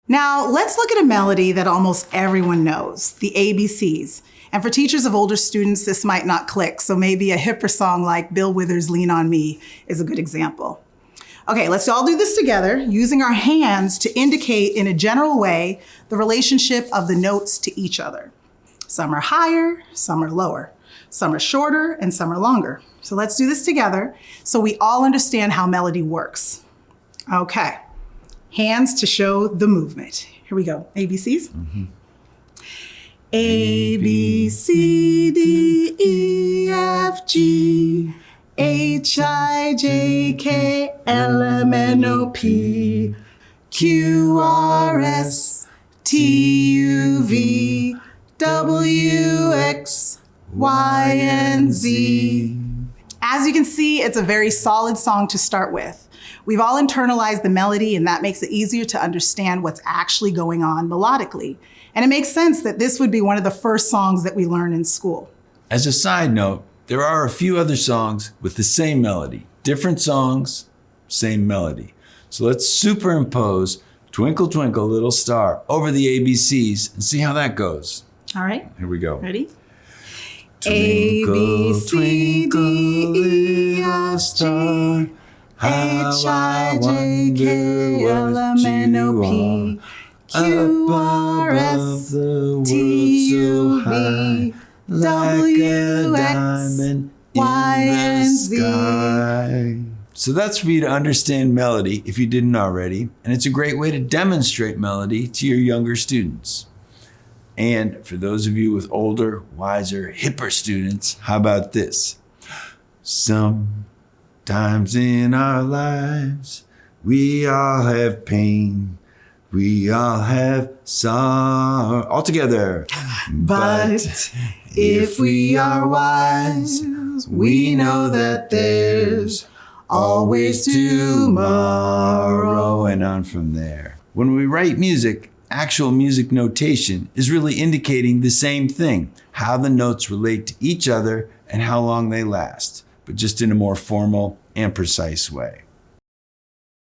Now, let's look at a melody that almost everyone knows, the ABCs. And for teachers of older students, this might not click, so maybe a hipper song like Bill Withers' Lean on Me is a good example. Okay, let's all do this together, using our hands to indicate in a general way the relationship of the notes to each other. Some are higher, some are lower. Some are shorter and some are longer. So let's do this together so we all understand how melody works. Okay, hands to show the movement. Here we go, ABCs. A, B, C, D, E, F, G, H, I, J, K, L, M, N, O, P, Q, R, S, T, U, V, W, X, Y, and Z. As you can see, it's a very solid song to start with. We've all internalized the melody, and that makes it easier to understand what's actually going on melodically. And it makes sense that this would be one of the first songs that we learn in school. As a side note, there are a few other songs with the same melody. Different songs, same melody. So let's superimpose Twinkle Twinkle Little Star over the ABCs and see how that goes. All right. Here we go. Ready? A, B, C, D, E, F, G, H, I, J, K, L, M, N, O, P, Q, R, S, T, U, V, W, X, Y, and Z. So that's for you to understand melody if you didn't already, and it's a great way to demonstrate melody to your younger students. And for those of you with older, wiser, hipper students, how about this? Sometimes in our lives, we all have pain. We all have sorrow. All together. But if we are wise, we know that there's always tomorrow. And on from there. When we write music, actual music notation is really indicating the same thing, how the notes relate to each other and how long they last, but just in a more formal and precise way.